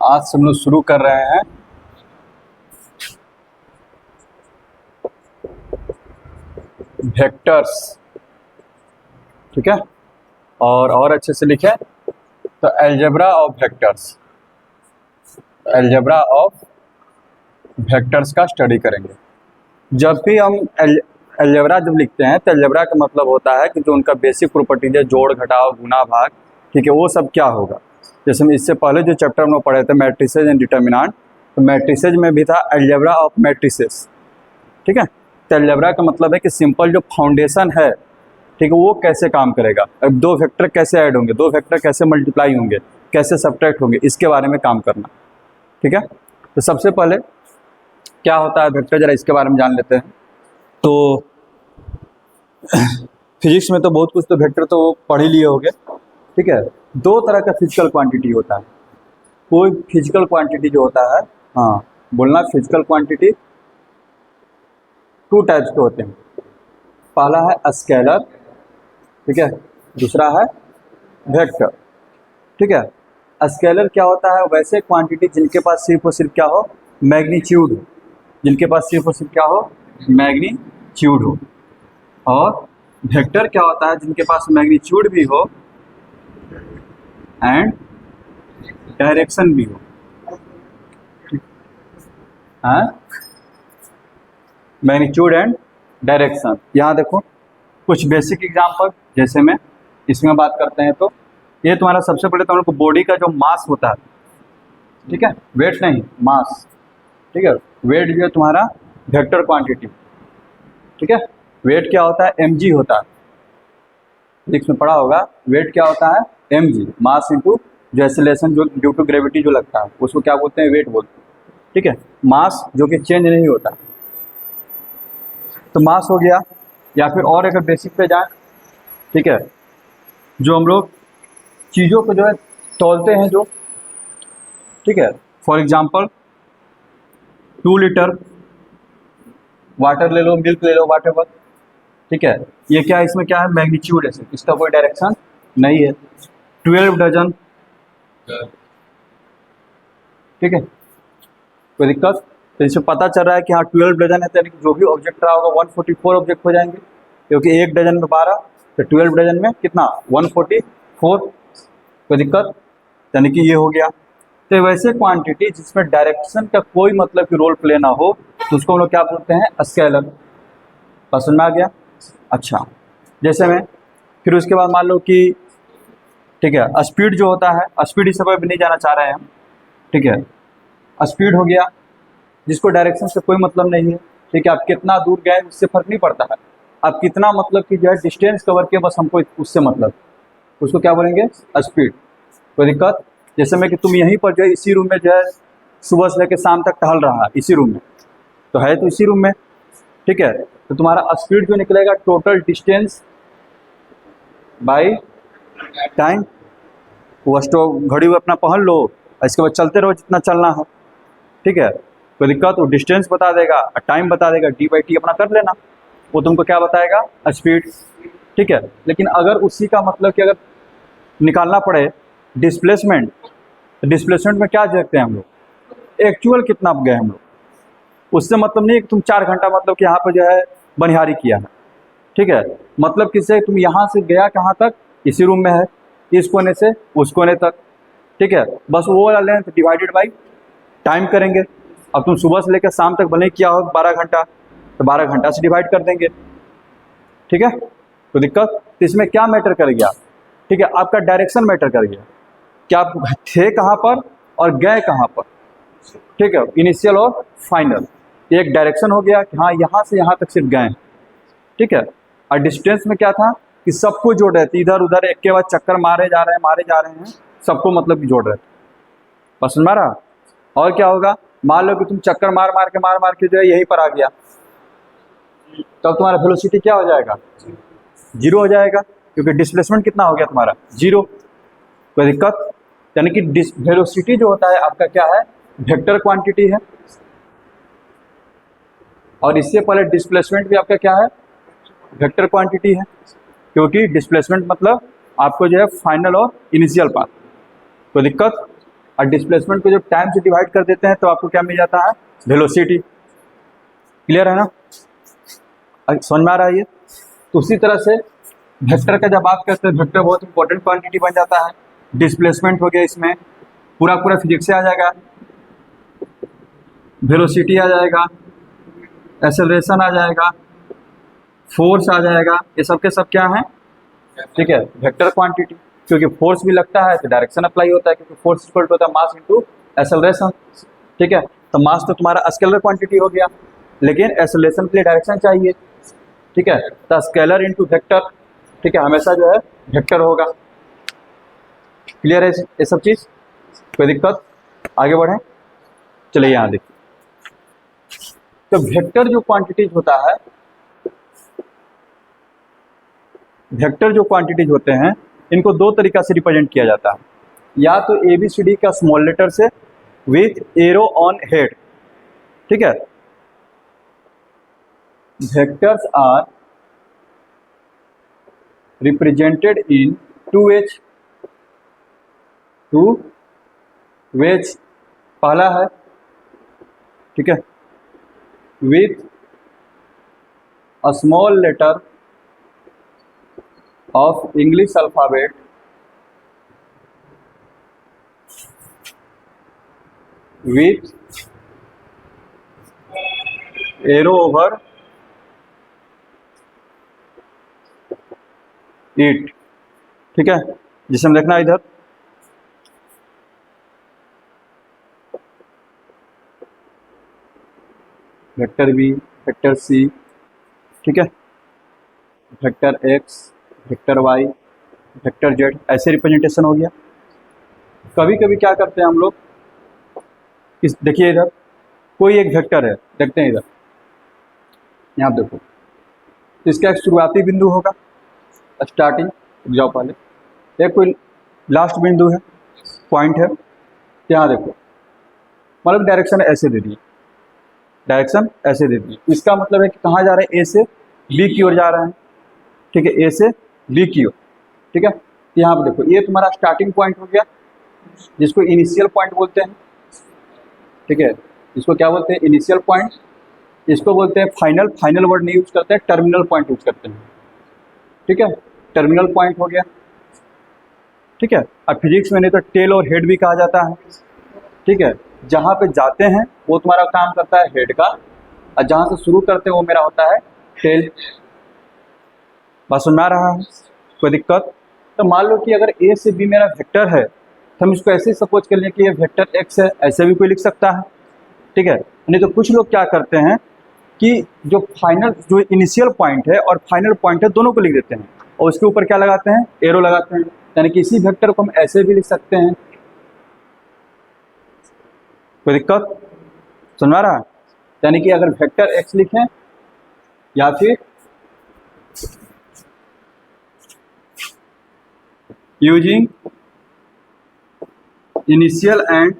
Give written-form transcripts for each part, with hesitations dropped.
आज से हम लोग शुरू कर रहे हैं वेक्टर्स। ठीक है, और अच्छे से लिखें तो algebra of vectors, algebra of vectors का स्टडी करेंगे। जब भी हम अलजेब्रा जब लिखते हैं तो अलजेब्रा का मतलब होता है कि जो उनका बेसिक प्रॉपर्टीज है, जोड़ घटाव गुना भाग, ठीक है, वो सब क्या होगा। जैसे हम इससे पहले जो चैप्टर हम लोग पढ़े थे मैट्रिसेज एंड डिटर्मिनेंट, तो मैट्रिसेज में भी था अलजेब्रा ऑफ मैट्रिसेस। ठीक है, तो अलजेब्रा का मतलब है कि सिंपल जो फाउंडेशन है, ठीक है, वो कैसे काम करेगा, अब दो वेक्टर कैसे ऐड होंगे, दो वेक्टर कैसे मल्टीप्लाई होंगे, कैसे सब्ट्रैक्ट होंगे, इसके बारे में काम करना। ठीक है, तो सबसे पहले क्या होता है वेक्टर, जरा इसके बारे में जान लेते हैं। तो फिजिक्स में तो बहुत कुछ तो वेक्टर तो पढ़ ही लिए होंगे। ठीक है, दो तरह का फिजिकल क्वांटिटी होता है। कोई फिजिकल क्वांटिटी जो होता है, हाँ बोलना, फिजिकल क्वांटिटी टू टाइप्स के होते हैं। पहला है स्केलर, ठीक है, दूसरा है वेक्टर। ठीक है, स्केलर क्या होता है, वैसे क्वांटिटी जिनके पास सिर्फ और सिर्फ क्या हो, मैग्नीट्यूड हो, जिनके पास सिर्फ और सिर्फ क्या हो, मैग्नीट्यूड हो। और वेक्टर क्या होता है, जिनके पास मैग्नीट्यूड भी हो एंड डायरेक्शन भी हो। Magnitude and direction. यहाँ देखो कुछ बेसिक एग्जाम्पल, जैसे में इसमें बात करते हैं तो ये तुम्हारा सबसे पहले तो हम लोग को बॉडी का जो मास होता है, ठीक है, वेट नहीं मास, ठीक है, वेट जो है तुम्हारा वेक्टर क्वांटिटी। ठीक है, वेट क्या होता है, mg होता है, फिजिक्स में पढ़ा होगा, वेट क्या होता है, mg, मास इंटू जो एक्सेलरेशन जो ड्यू टू ग्रेविटी जो लगता है उसको क्या बोलते हैं, वेट बोलते हैं। ठीक है, मास जो कि चेंज नहीं होता, तो मास हो गया। या फिर और अगर बेसिक पे जाए, ठीक है, जो हम लोग चीज़ों को जो है तौलते हैं जो, ठीक है, फॉर एग्जांपल 2 लीटर वाटर ले लो, मिल्क ले लो, वाटेवर। ठीक है, ये क्या है, इसमें क्या है, मैग्नीट्यूड है, इसका कोई डायरेक्शन नहीं है। 12 डजन, ठीक है, कोई दिक्कत, तो इससे पता चल रहा है कि हाँ 12 डजन है, तो यानी कि जो भी ऑब्जेक्ट रहा होगा 144 ऑब्जेक्ट हो जाएंगे, क्योंकि एक डजन में 12, तो 12 डजन में कितना, 144। कोई दिक्कत, यानी कि ये हो गया। तो वैसे क्वांटिटी जिसमें डायरेक्शन का कोई मतलब कि रोल प्ले ना हो, तो उसको हम लोग क्या बोलते हैं, स्केलर। पसंद आ गया। अच्छा, जैसे में फिर उसके बाद मान लो कि, ठीक है, स्पीड जो होता है, स्पीड इस समय भी नहीं जाना चाह रहे हैं हम। ठीक है, स्पीड हो गया जिसको डायरेक्शन से कोई मतलब नहीं है। ठीक है, आप कितना दूर गए उससे फर्क नहीं पड़ता है, आप कितना मतलब कि जो है डिस्टेंस कवर किया, बस हमको उससे मतलब, उसको क्या बोलेंगे, स्पीड। कोई दिक्कत, जैसे में कि तुम यहीं पर जो है इसी रूम में जो है सुबह से लेकर शाम तक टहल रहा है, इसी रूम में तो है, तो इसी रूम में। ठीक है, तो तुम्हारा स्पीड जो निकलेगा टोटल डिस्टेंस बाय टाइम। वो स्टॉप घड़ी हुई अपना पहन लो, इसके बाद चलते रहो जितना चलना है। ठीक है, कोई दिक्कत, वो डिस्टेंस बता देगा, टाइम बता देगा, d/t अपना कर लेना, वो तुमको क्या बताएगा, स्पीड। ठीक है, लेकिन अगर उसी का मतलब कि अगर निकालना पड़े डिस्प्लेसमेंट, तो डिस्प्लेसमेंट में क्या देखते हैं हम लोग, एक्चुअल कितना गए हम लोग, उससे मतलब नहीं है कि तुम 4 घंटा मतलब कि यहाँ पर जो है बनिहारी किया है। ठीक है, मतलब किससे, तुम यहाँ से गया कहाँ तक, इसी रूम में है, इस कोने से उस कोने तक। ठीक है, बस वो वाला लेंथ डिवाइडेड बाई टाइम करेंगे। अब तुम सुबह से लेकर शाम तक भले किया हो 12 घंटा, तो 12 घंटा से डिवाइड कर देंगे। ठीक है, तो दिक्कत, तो इसमें क्या मैटर कर गया, ठीक है, आपका डायरेक्शन मैटर कर गया, कि आप थे कहाँ पर और गए कहाँ पर। ठीक है, इनिशियल और फाइनल, एक डायरेक्शन हो गया कि हाँ यहाँ से यहाँ तक सिर्फ गए। ठीक है, और डिस्टेंस में क्या था कि सबको जोड़ रहे थे, इधर उधर एक के बाद चक्कर मारे जा रहे हैं, सबको मतलब कि जोड़ रहे थे। पसंद मारा। और क्या होगा, मान लो कि तुम चक्कर मार मार के जो है यहीं पर आ गया, तब तो तुम्हारा वेलोसिटी क्या हो जाएगा, 0 हो जाएगा, क्योंकि डिस्प्लेसमेंट कितना हो गया तुम्हारा, 0। कोई दिक्कत, यानी कि वेलोसिटी जो होता है आपका क्या है, वेक्टर क्वांटिटी है, और इससे पहले डिस्प्लेसमेंट भी आपका क्या है, वेक्टर क्वांटिटी है, क्योंकि डिस्प्लेसमेंट मतलब आपको जो है फाइनल और इनिशियल पाथ। कोई दिक्कत, और डिस्प्लेसमेंट को जब टाइम से डिवाइड कर देते हैं तो आपको क्या मिल जाता है, वेलोसिटी। क्लियर है ना, समझ में आ रहा है ये। तो उसी तरह से वेक्टर का जब बात करते हैं, वेक्टर बहुत इंपॉर्टेंट क्वांटिटी बन जाता है। डिस्प्लेसमेंट हो गया, इसमें पूरा पूरा फिजिक्स से आ जाएगा, वेलोसिटी आ जाएगा, एक्सेलरेशन आ जाएगा, फोर्स आ जाएगा, ये सब के सब क्या है, ठीक है, वेक्टर क्वांटिटी। क्योंकि फोर्स भी लगता है तो डायरेक्शन अप्लाई होता है, क्योंकि फोर्स इक्वल टू होता है मास इनटू एक्सेलरेशन, ठीक है। तो मास तो तुम्हारा स्केलर क्वांटिटी हो गया, लेकिन एक्सेलरेशन के लिए डायरेक्शन चाहिए, ठीक है। तो स्केलर इनटू वेक्टर, ठीक है, हमेशा जो है वेक्टर होगा। क्लियर है ये सब चीज, कोई दिक्कत, आगे बढ़े, चलिए यहाँ देखिए। तो वेक्टर जो क्वांटिटीज होता है, वेक्टर जो क्वांटिटीज होते हैं, इनको दो तरीका से रिप्रेजेंट किया जाता है। या तो ABCD का स्मॉल लेटर से विथ एरो ऑन हेड, ठीक है। Vectors are represented in 2H, पहला है, ठीक है, with a small letter of English alphabet with arrow over it, ठीक है। जिसे हम देखना इधर, वेक्टर बी, वेक्टर सी, ठीक है, vector x, vector y, vector z, ऐसे रिप्रेजेंटेशन हो गया। कभी कभी क्या करते हैं हम लोग, इस देखिए इधर कोई एक वेक्टर है, देखते हैं इधर, यहाँ देखो, इसका एक शुरुआती बिंदु होगा, स्टार्टिंग, जाओ पहले, एक कोई लास्ट बिंदु है, पॉइंट है, यहाँ देखो, मतलब डायरेक्शन ऐसे दे दी, डायरेक्शन ऐसे दे दी, इसका मतलब है कि कहाँ जा रहे हैं, ए से बी की ओर जा रहे हैं, ठीक है, ए से बी की ओर, ठीक है। यहाँ पे देखो, ये तुम्हारा स्टार्टिंग पॉइंट हो गया, जिसको इनिशियल पॉइंट बोलते हैं, ठीक है, इसको क्या बोलते हैं, इनिशियल पॉइंट। इसको बोलते हैं फाइनल, फाइनल वर्ड नहीं यूज करते हैं, टर्मिनल पॉइंट यूज करते हैं, ठीक है, टर्मिनल पॉइंट हो गया, ठीक है। और फिजिक्स में नहीं तो टेल और हेड भी कहा जाता है, ठीक है। जहाँ पे जाते हैं वो तुम्हारा काम करता है हेड का, और जहाँ से शुरू करते हैं वो मेरा होता है टेल। बात सुन में आ रहा है, कोई दिक्कत। तो मान लो कि अगर ए से बी मेरा वेक्टर है, तो हम इसको ऐसे ही सपोज कर लें कि ये वेक्टर एक्स है, ऐसे भी कोई लिख सकता है, ठीक है। नहीं तो कुछ लोग क्या करते हैं कि जो फाइनल, जो इनिशियल पॉइंट है और फाइनल पॉइंट है, दोनों को लिख देते हैं, और उसके ऊपर क्या लगाते हैं, एरो लगाते हैं। यानी कि इसी वेक्टर को हम ऐसे भी लिख सकते हैं, कोई दिक्कत, सुन रहा है। यानी कि अगर वेक्टर एक्स लिखें, या फिर using initial and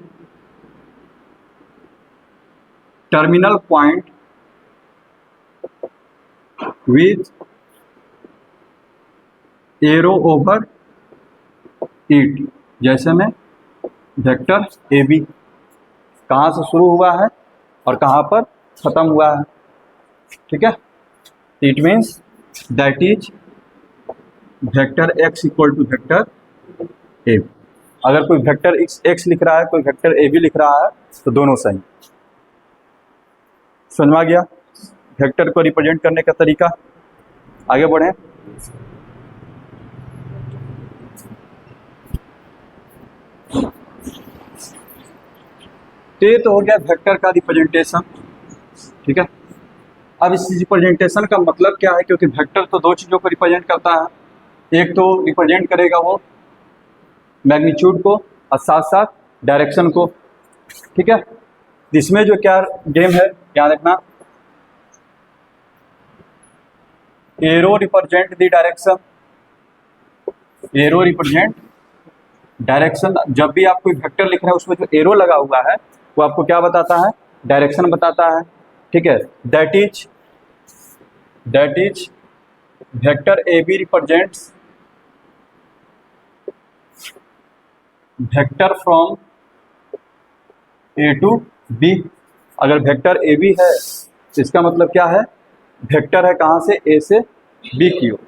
terminal point with arrow over it, जैसे में वेक्टर ए बी कहाँ से शुरू हुआ है और कहाँ पर खत्म हुआ है, ठीक है। It means that is vector x equal to vector a. अगर कोई वेक्टर एक्स लिख रहा है, कोई वेक्टर ए बी लिख रहा है, तो दोनों सही। समझ में आ गया वेक्टर को रिप्रेजेंट करने का तरीका। आगे बढ़े, ये तो हो गया वेक्टर का रिप्रेजेंटेशन, ठीक है। अब इस रिप्रेजेंटेशन का मतलब क्या है, क्योंकि वेक्टर तो दो चीज़ों को रिप्रेजेंट करता है, एक तो रिप्रेजेंट करेगा वो मैग्नीट्यूड को और साथ साथ डायरेक्शन को, ठीक है। इसमें जो क्या गेम है, याद रखना, arrow represent the direction, arrow represent direction. जब भी आप कोई वेक्टर लिख रहे हैं, उसमें जो एरो लगा हुआ है वो आपको क्या बताता है, डायरेक्शन बताता है, ठीक है। That is vector A B represents vector from A to B. अगर वेक्टर ए बी है तो इसका मतलब क्या है, वेक्टर है कहाँ से, ए से बी की ओर।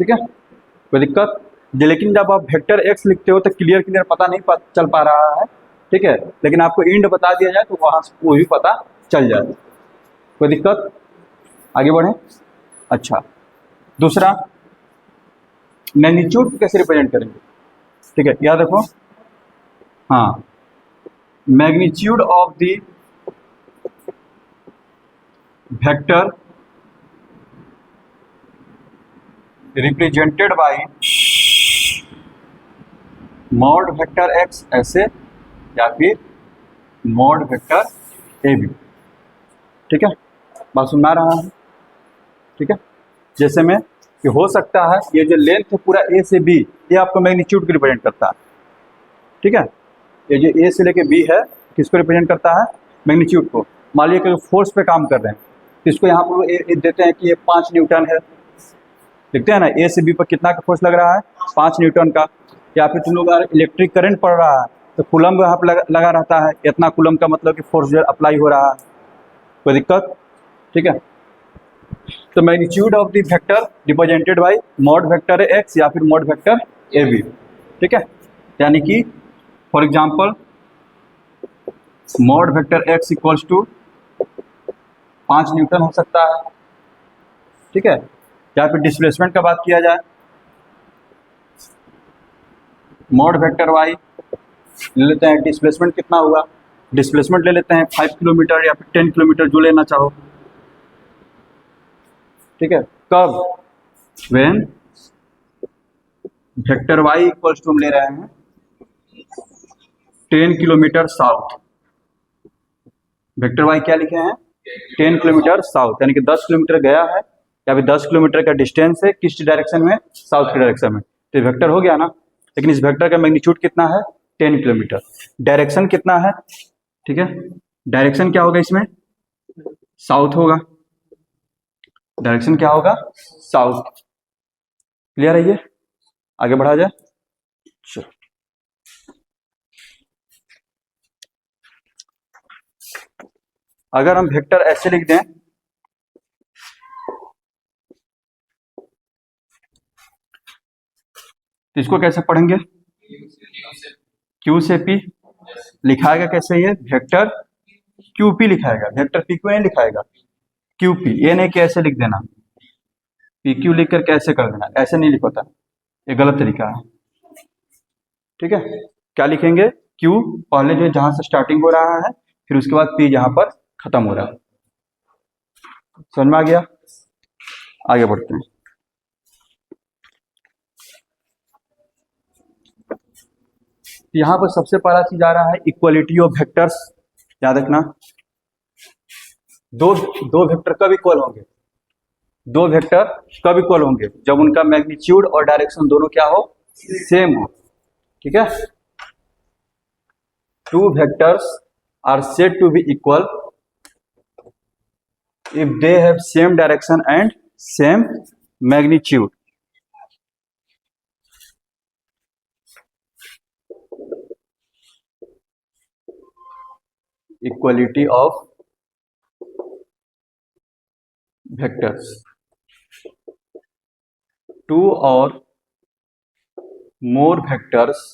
ठीक है, कोई दिक्कत। लेकिन जब आप वेक्टर एक्स लिखते हो तो क्लियर पता नहीं चल पा रहा है। ठीक है, लेकिन आपको इंड बता दिया जाए तो वहाँ से वो भी पता चल जाए। कोई दिक्कत, आगे बढ़ें। अच्छा, दूसरा मैग्नीट्यूड कैसे रिप्रेजेंट करेंगे। ठीक है, याद रखो। हाँ, magnitude of the vector represented by mod vector x ऐसे, या फिर मॉड वेक्टर ए बी। ठीक है, बात सुन आ रहा है। ठीक है, जैसे में कि हो सकता है ये जो लेंथ है पूरा ए से बी, ये आपको मैग्नीट्यूड को रिप्रेजेंट करता है। ठीक है, ये जो ए से लेके बी है किसको रिप्रेजेंट करता है, मैग्नीट्यूड को। मान लीजिए कि फोर्स पे काम कर रहे हैं तो इसको यहाँ पर ए देते हैं कि ये 5 न्यूटन है, लिखते हैं ना, ए से बी पर कितना का फोर्स लग रहा है, 5 न्यूटन का। या फिर तुम लोग अगर इलेक्ट्रिक करंट पड़ रहा है तो कूलम यहाँ पर लगा रहता है, इतना कूलम का मतलब कि फोर्स जो अप्लाई हो रहा है। कोई दिक्कत। ठीक है, तो magnitude of the vector represented by mod vector x या फिर मॉड वेक्टर ए बी। ठीक है, यानी कि for example mod vector x equals to 5 newton हो सकता है। ठीक है, या फिर डिस्प्लेसमेंट का बात किया जाए, मॉड वेक्टर वाई ले लेते हैं, डिस्प्लेसमेंट कितना हुआ, डिस्प्लेसमेंट ले लेते हैं 5 किलोमीटर या फिर 10 किलोमीटर, जो लेना चाहो। ठीक है, कब, when vector y equals to हम ले रहे हैं 10 किलोमीटर साउथ। वेक्टर वाई क्या लिखे हैं, 10 किलोमीटर साउथ, यानी कि 10 किलोमीटर गया है या फिर 10 किलोमीटर का डिस्टेंस है, किस डायरेक्शन में, साउथ की डायरेक्शन में। तो ये वेक्टर हो गया ना, लेकिन इस वेक्टर का मैग्नीट्यूड कितना है, 10 किलोमीटर। डायरेक्शन कितना है, ठीक है, डायरेक्शन क्या होगा इसमें, साउथ होगा। डायरेक्शन क्या होगा, साउथ। क्लियर है ये, आगे बढ़ा जाए। चलो, अगर हम वेक्टर ऐसे लिख दें, तो इसको कैसे पढ़ेंगे, क्यू से पी लिखाएगा। कैसे, ये वेक्टर क्यू पी लिखाएगा, वेक्टर पी क्यू नहीं लिखाएगा, क्यू पी। ये नहीं कि ऐसे लिख देना, पी क्यू लिख कर कैसे कर देना, ऐसे नहीं लिखोता, ये गलत तरीका है। ठीक है, क्या लिखेंगे, क्यू पहले जो जहां से स्टार्टिंग हो रहा है, फिर उसके बाद पी जहां पर खत्म हो रहा है। समझ में आ गया, आगे बढ़ते हैं। यहां पर सबसे पहला चीज आ रहा है इक्वलिटी ऑफ वेक्टर्स। याद रखना, दो दो वेक्टर कब इक्वल होंगे, दो वेक्टर कब इक्वल होंगे, जब उनका मैग्नीट्यूड और डायरेक्शन दोनों क्या हो, सेम हो। ठीक है, two vectors are said to be equal if they have same direction and same magnitude. Equality of vectors. Two or more vectors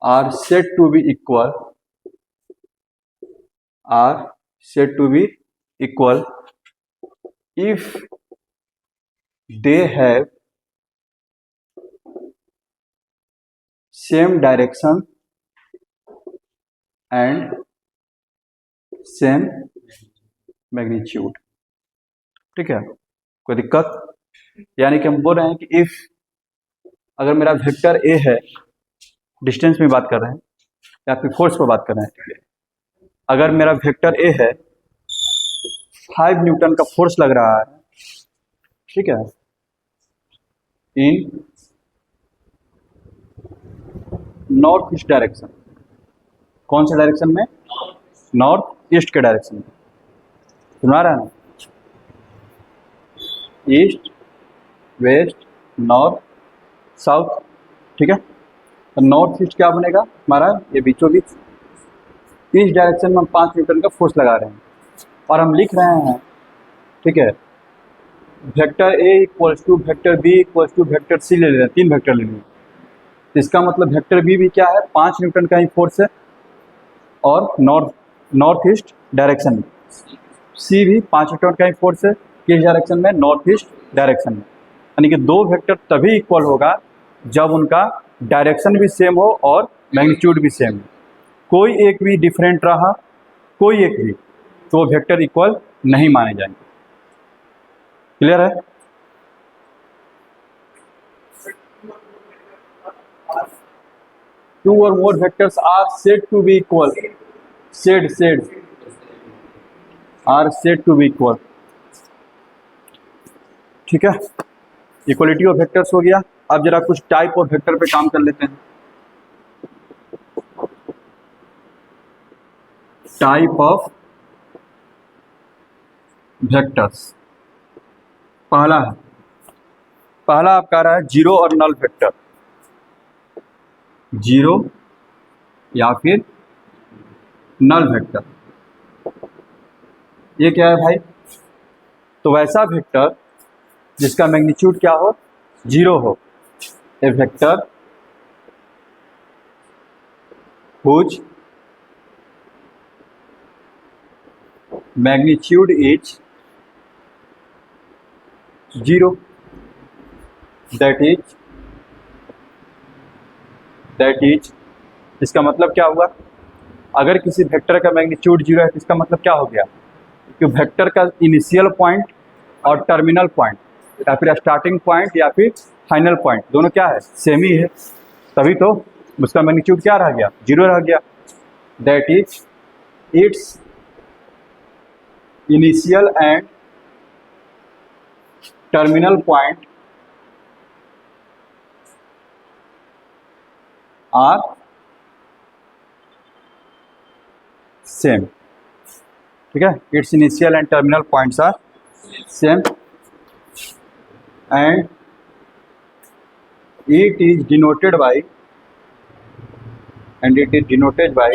are said to be equal, are said to be equal if they have same direction and same magnitude. ठीक है, कोई दिक्कत। यानी कि हम बोल रहे हैं कि इफ, अगर मेरा वेक्टर ए है, डिस्टेंस में बात कर रहे हैं या फिर फोर्स पर बात कर रहे हैं, अगर मेरा वेक्टर ए है, 5 न्यूटन का फोर्स लग रहा है, ठीक है, इन नॉर्थ ईस्ट डायरेक्शन। कौन से डायरेक्शन में, नॉर्थ ईस्ट के डायरेक्शन में। सुना रहा है ना, ईस्ट, वेस्ट, नॉर्थ, साउथ। ठीक है, तो नॉर्थ ईस्ट क्या बनेगा हमारा, ये बीचों बीच इस डायरेक्शन में हम 5 न्यूटन का फोर्स लगा रहे हैं और हम लिख रहे हैं, ठीक है, vector A equals to vector b equals to vector c ले रहे हैं, 3 वेक्टर ले लिए। इसका मतलब वेक्टर बी भी क्या है, 5 न्यूटन का ही फोर्स है और नॉर्थ ईस्ट डायरेक्शन में। सी भी 5 न्यूटन का ही फोर्स है, किस डायरेक्शन में, नॉर्थ ईस्ट डायरेक्शन में। यानी कि 2 वेक्टर तभी इक्वल होगा जब उनका डायरेक्शन भी सेम हो और मैग्नीट्यूड भी सेम हो। कोई एक भी डिफरेंट रहा, कोई एक भी, तो वो वेक्टर इक्वल नहीं माने जाएंगे। क्लियर है? टू और more vectors are said to be equal, said are said to be equal. ठीक है, इक्वलिटी ऑफ वेक्टर्स हो गया। अब जरा कुछ टाइप ऑफ वेक्टर पे काम कर लेते हैं। टाइप ऑफ वेक्टर्स, पहला आपका आ रहा है जीरो और नल वेक्टर, जीरो या फिर नल वेक्टर। ये क्या है भाई, तो वैसा वेक्टर जिसका मैग्नीट्यूड क्या हो, जीरो हो। ए vector whose magnitude is zero, that is इसका मतलब क्या हुआ, अगर किसी वेक्टर का मैग्नीट्यूड जीरो है तो इसका मतलब क्या हो गया कि वेक्टर का इनिशियल पॉइंट और टर्मिनल पॉइंट या फिर स्टार्टिंग पॉइंट या फिर फाइनल पॉइंट दोनों क्या है, सेम ही है, तभी तो उसका मैग्नीट्यूड क्या रह गया, जीरो रह गया। That is its initial and terminal point are same. ठीक है, its initial and terminal points are same and it is denoted by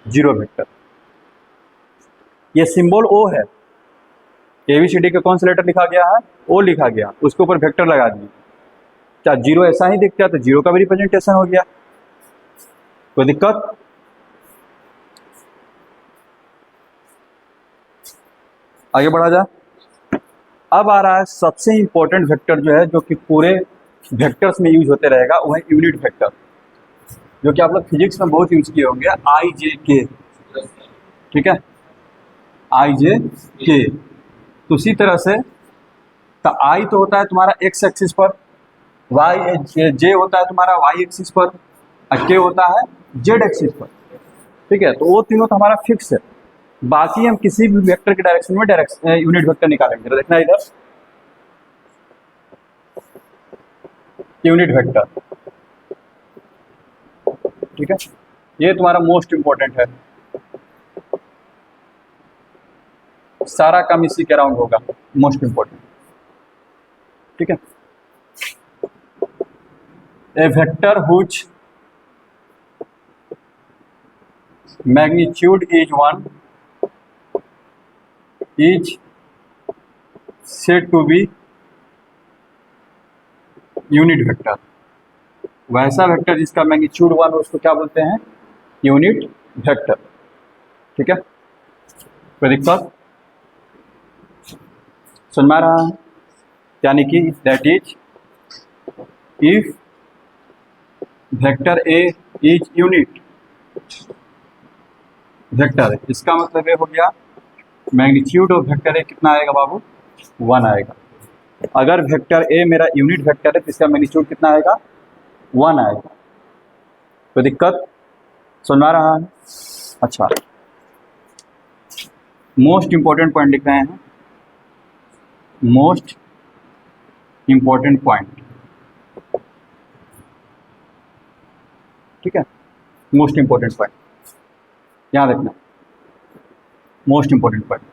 zero vector. ये सिंबल ओ है, ABCD का कौन सा लेटर लिखा गया है, ओ लिखा गया, उसके ऊपर वेक्टर लगा दिए। क्या जीरो ऐसा ही दिखता है तो जीरो का भी रिप्रेजेंटेशन हो गया, कोई दिक्कत? आगे बढ़ा जाए। अब आ रहा है सबसे इंपॉर्टेंट वेक्टर जो है, जो कि पूरे वेक्टर्स में यूज होते रहेगा, वो है यूनिट वेक्टर, जो कि आप लोग फिजिक्स में बहुत यूज किए होंगे, IJK। ठीक है, IJK। तो उसी तरह से तो I तो होता है तुम्हारा x एक्सिस पर, J होता है तुम्हारा y एक्सिस पर, और K होता है z एक्सिस पर। ठीक है, तो वो तीनों तो हमारा फिक्स है। बाकी हम किसी भी वेक्टर के डायरेक्शन में यूनिट वेक्टर निकालेंगे। तो देखना इधर, यूनिट वेक्टर। ठीक है, ये तुम्हारा मोस्ट इंपॉर्टेंट है, सारा काम इसी के अराउंड होगा, मोस्ट इंपॉर्टेंट। ठीक है, a vector whose magnitude is 1 is said to be unit vector. वैसा वेक्टर जिसका मैग्नीट्यूड 1 हो उसको क्या बोलते हैं, यूनिट वेक्टर। ठीक है, कोई दिक्कत समझ में आ रहा है? यानी कि that is if vector A is unit vector, इसका मतलब ये हो गया मैग्नीट्यूड ऑफ वेक्टर ए कितना आएगा बाबू, 1 आएगा। अगर वेक्टर ए मेरा यूनिट वेक्टर है तो इसका मैग्नीट्यूड कितना आएगा, 1 आएगा। तो दिक्कत सुना रहा है? अच्छा, मोस्ट इंपॉर्टेंट पॉइंट लिख रहे हैं, मोस्ट इंपॉर्टेंट पॉइंट। ठीक है, मोस्ट इंपॉर्टेंट पॉइंट याद रखना, most important point.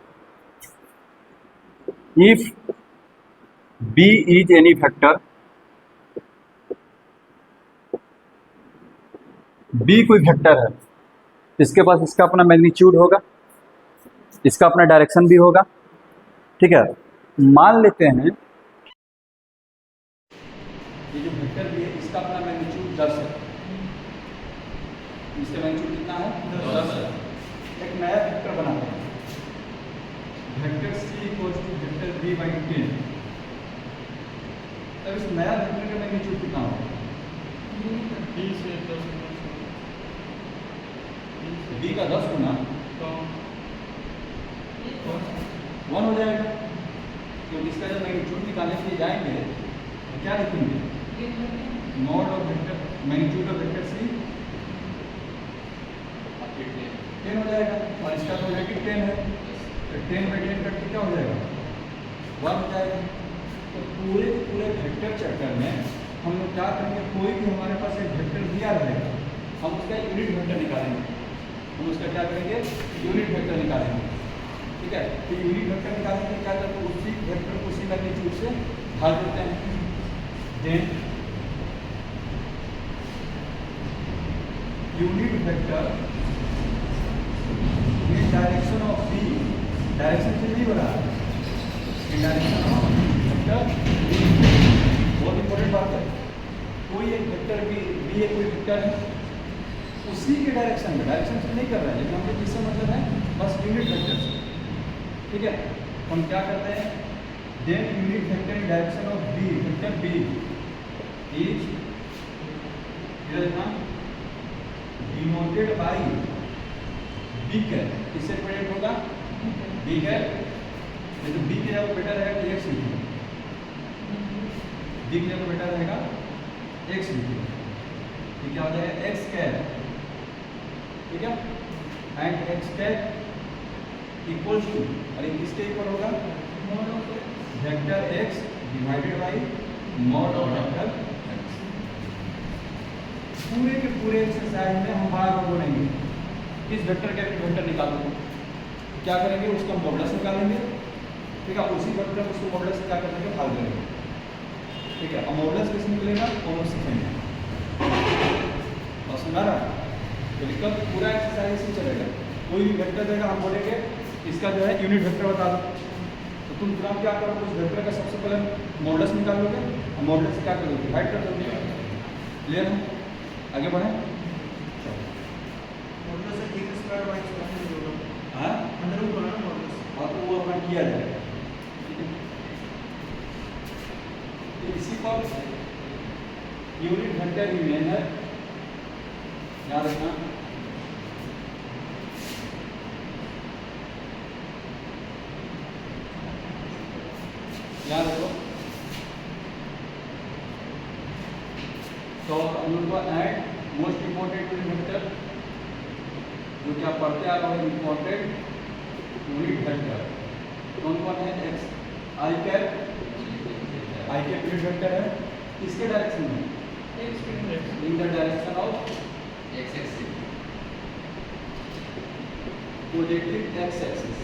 If B is any vector b कोई वेक्टर है, इसके पास इसका अपना मैग्नीट्यूड होगा, इसका अपना डायरेक्शन भी होगा, ठीक है। मान लेते हैं ये जो वेक्टर भी है इसका अपना मैग्नीट्यूड 10 है, इसका मैग्नीट्यूड कितना है 10 है। एक नया वेक्टर बनाते हैं, vector c equals to vector b by 10। तब इस नया वेक्टर का मैग्नीट्यूड कितना होगा? b का 10 गुना 1 हो जाएगा, क्योंकि इसका जब मैग्नीट्यूड निकालने के लिए जाएंगे तो क्या लिखेंगे? Mod of vector magnitude of vector c 10 हो जाएगा, और इसका तो नेगेटिव 10 है, तो 10 बाई 10 करके क्या हो जाएगा? 1 हो जाएगा। तो पूरे वेक्टर चैप्टर में हम लोग क्या करेंगे, कोई भी हमारे पास एक वेक्टर दिया रहेगा, हम उसका यूनिट वेक्टर निकालेंगे, हम उसका क्या करेंगे? यूनिट वेक्टर निकालेंगे, ठीक है। तो यूनिट वेक्टर निकालने के लिए क्या करते हैं? उसी वेक्टर को उसी मैग्नीट्यूड से भाग देते हैं। Then unit vector in direction of b, direction से नहीं हो रहा है, in direction of vector b. बहुत इंपॉर्टेंट बात है, कोई एक वेक्टर बी एक कोई वेक्टर है, उसी के डायरेक्शन में, डायरेक्शन से नहीं कर रहे हैं, लेकिन हमको किससे मतलब है? बस यूनिट वेक्टर से, ठीक है। हम क्या करते हैं? Then unit vector in direction of b, vector b is denoted by b cap. किससे रिप्रेजेंट होगा? B cap. जैसे बी की जगह बेटा रहेगा तो एक्स लिखिए, बी की जगह बेटा रहेगा एक्स लिखिए, ये क्या हो जाएगा? एक्स कैप, ठीक है। And x cap equals to, अरे किसके इक्वल होगा? Vector x divided by mod of vector x. पूरे के पूरे एक्सरसाइज में हम बार बार बोलेंगे इस वेक्टर का वेक्टर निकालो, क्या करेंगे? उसका मॉडुलस निकालेंगे, ठीक है। उसी वेक्टर को उसको मॉडुलस से क्या करेंगे? भाग देंगे, ठीक है। अब मॉडुलस किस निकलेगा? वो सीखेंगे, और सुना रहा तो दिक्कत पूरा एक्सरसाइज ही चलेगा। कोई भी वेक्टर देगा, हम बोलेंगे इसका जो है यूनिट वेक्टर बता दो, तो तुम तुरंत क्या करोगे? उस वेक्टर का सबसे पहले मॉडुलस निकाल लोगे, और मॉडुलस से क्या करोगे? डिवाइड कर दोगे। क्लियर है? आगे बढ़ें। हाँ, तो वो अपना किया जाएगा, इसी पर यूनिट वेक्टर यूनियन है, याद रखना। याद रखो, तो हम लोग को and most important unit vector जो कि आप पढ़ते आ रहे हो, इंपॉर्टेंट यूनिट वेक्टर कौन कौन है? X I cap unit vector है, किसके डायरेक्शन में? In the direction of X axis, positive X axis.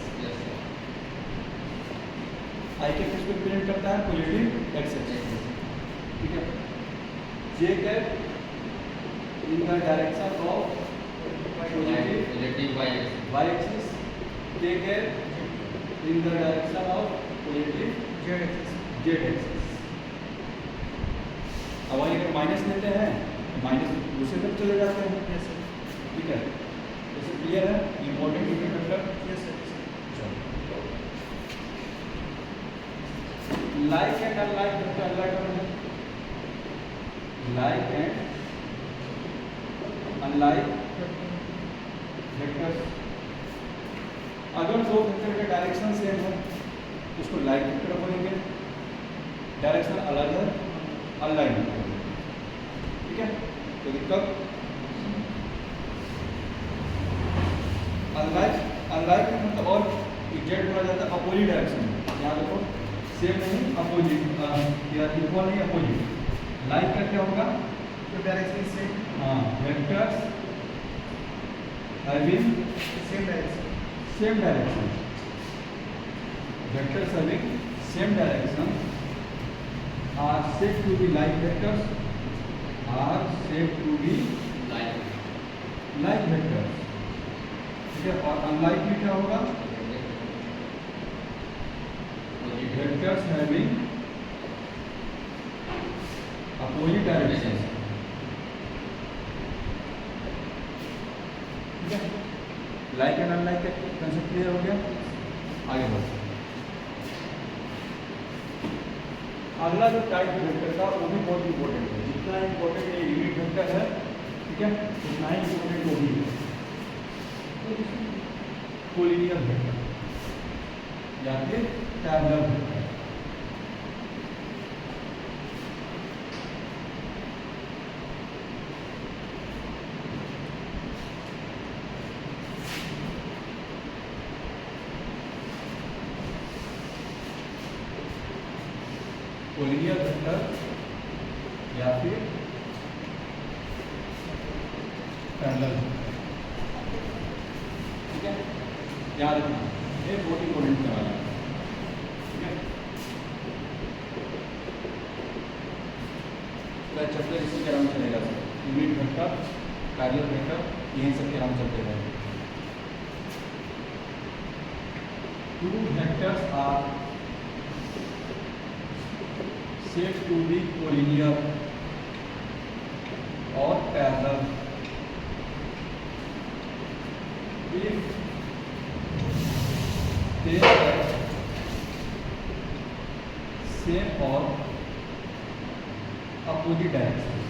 I cap किसको रिप्रेजेंट करता है? पॉजिटिव एक्स एक्सिस, ठीक है। J cap in the direction of positive Y axis, K cap in the direction of positive Z axis. अब अगर minus लेते हैं तो माइनस दूसरी तरफ चले जाते हैं, ठीक है। जैसे क्लियर है? Important unit vector like and unlike vector, like and unlike vectors. अगर दो वेक्टर का डायरेक्शन सेम है उसको लाइक वेक्टर बोलेंगे, डायरेक्शन अलग है अनलाइक वेक्टर, ठीक है। तो दिक्कत अनलाइक में मतलब और जेड बोला जाता है अपोजिट डायरेक्शन में, यहाँ देखो सेम नहीं अपोजिट, या इक्वल नहीं अपोजिट। लाइक का क्या होगा? तो डायरेक्शन सेम, हाँ, vectors having same direction, vectors having same direction are said to be like vectors, are said to be like like vector, ठीक है। और अनलाइक में क्या होगा, वेक्टर्स हैविंग अपोजिट डायरेक्शन, ठीक है। लाइक एंड अनलाइक का कंसेप्ट क्लियर हो गया। आगे बढ़ो। अगला जो टाइप वेक्टर का वो भी बहुत इंपॉर्टेंट है, जितना इंपॉर्टेंट ये यूनिट वेक्टर है, ठीक है, उतना ही इंपॉर्टेंट वो भी है, कोलिनियर वेक्टर या फिर पैरेलल वेक्टर। कोलिनियर वेक्टर या फिर पैरेलल, ठीक है। याद रखना ये बहुत इंपॉर्टेंट होने वाला है, ठीक है। पूरा चैप्टर इसी के नाम चलेगा, यूनिट वेक्टर, पैरेलल वेक्टर, यही सब के नाम चलते रहेंगे। Two vectors are said to be collinear or parallel if they have same or opposite direction।